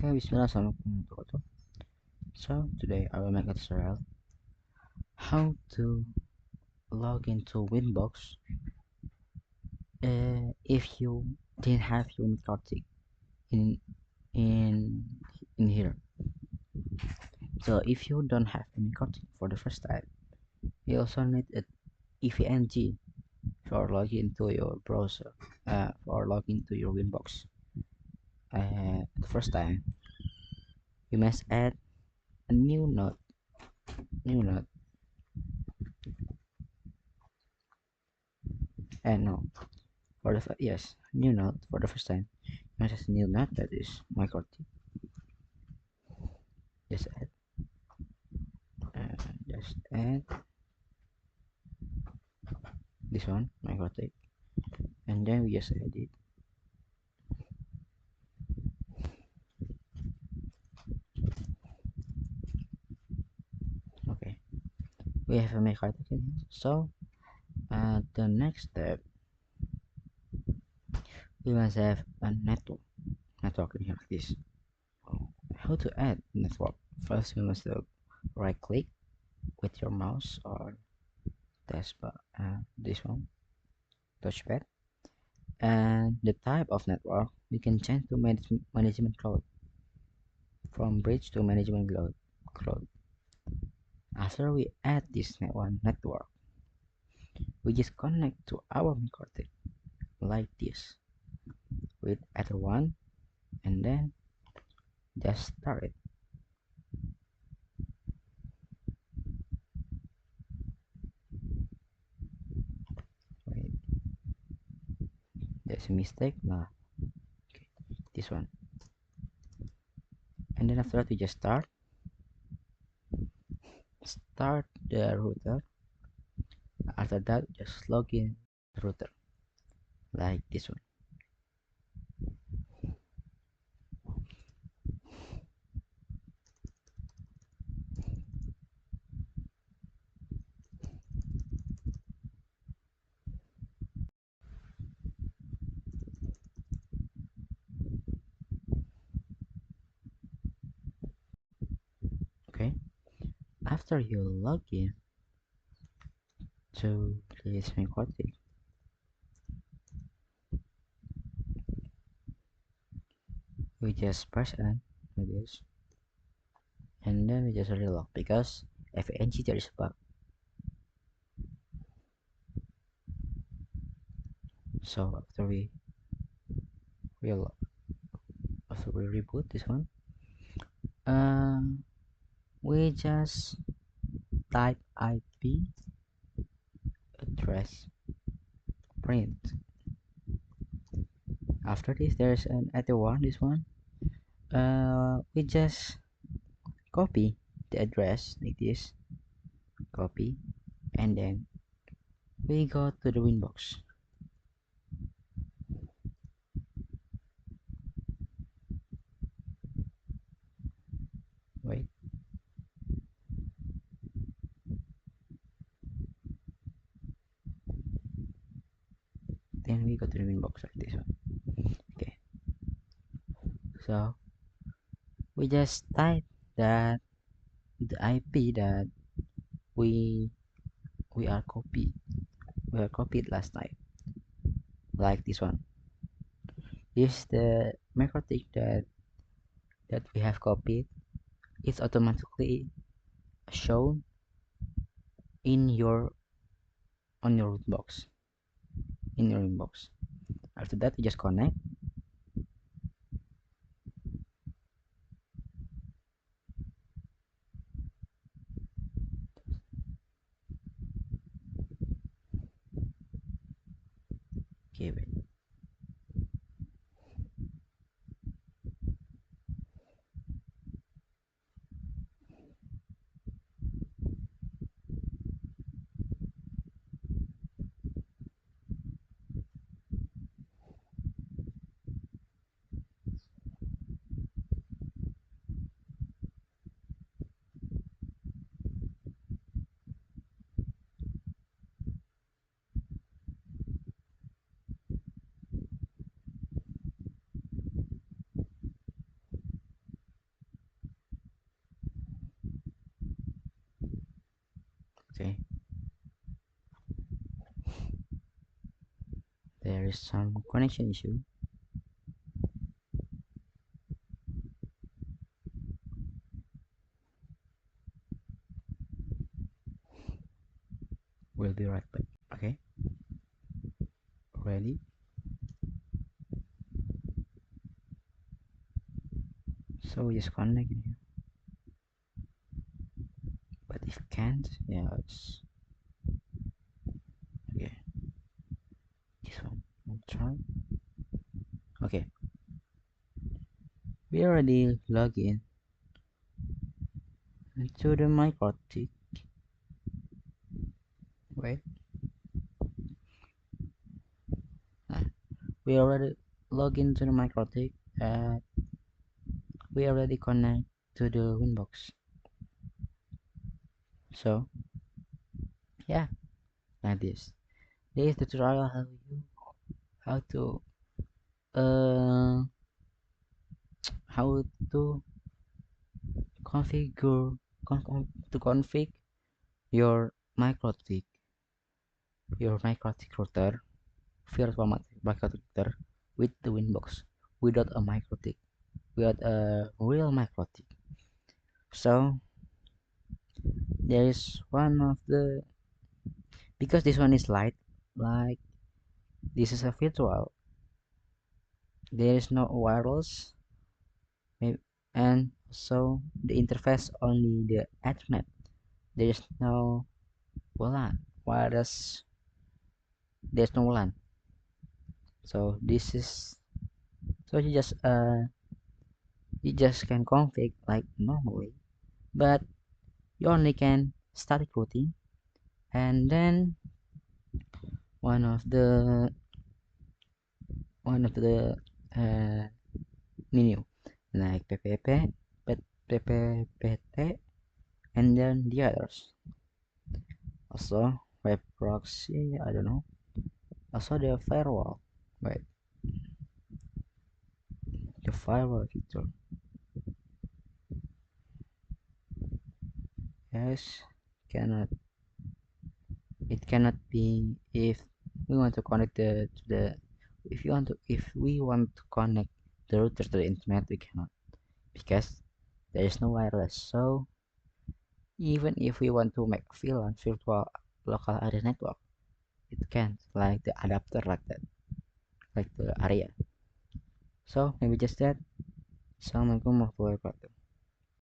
Okay, Bismillah, Assalamualaikum warahmatullahi wabarakatuh. So today I will make a tutorial how to log into Winbox if you didn't have your McCarthy in in in here. So if you don't have the McCarthy for the first time, you also need a EVNG for logging into your browser, for logging into your Winbox. The first time you must add a new node, and no, for the yes, new node for the first time. Just new node that is McCarthy. Just add, just add this one McCarthy, and then we just add it. Okay, we have a McCarthy in here. So the next step, we must have a network in here like this. How to add network? First, you must right click with your mouse or taskbar, this one, touchpad, and the type of network we can change to management cloud, from bridge to management cloud. After we add this network, we just connect to our MicroTik like this with other one, and then just start it. Wait, there's a mistake. Nah, okay, this one. And then after that, we just start the router. After that, just log in the router like this one. Okay. After you log in to this MicroTik, we just press on like this, and then we just relog because FNG there is a bug. So real after we reboot this one, we just type IP address print. After this, there's an other one. This one, we just copy the address like this, copy, and then we go to the Winbox. Wait, then we go to the Winbox like this one. Okay, so we just type that the IP that we we are copied we are copied last night, like this one. This is the MicroTik that we have copied. It's automatically shown in your on your root box, in your inbox. After that, you just connect. Okay, wait. is some connection issue. We'll be right back. Okay, ready? So we just connect it here. But if can't, yeah, it's okay. This one, we'll try. Okay, we already log in into the MicroTik. Wait, ah, we already log into the MicroTik. We already connect to the Winbox. So yeah, like this. This is the tutorial how to uh how to configure to config your MicroTik router virtual MicroTik router with the Winbox without a MicroTik, without a real MicroTik. So there is one of the, because this one is light, like this is a virtual, there is no wireless, and so the interface only the Ethernet. There is no WLAN wireless. There's no WLAN. So this is, so you just can config like normally, but you only can static routing, and then one of the one of the uh, menu like PPPT, and then the others. Also web proxy, I don't know. Also the firewall. Wait, the firewall feature. Yes, cannot. It cannot be if we want to connect to the if we want to connect the router to the internet, we cannot, because there is no wireless. So even if we want to make VLAN virtual local area network, it can't, like the adapter like that, like the area. So maybe just that. Assalamualaikum warahmatullahi wabarakatuh.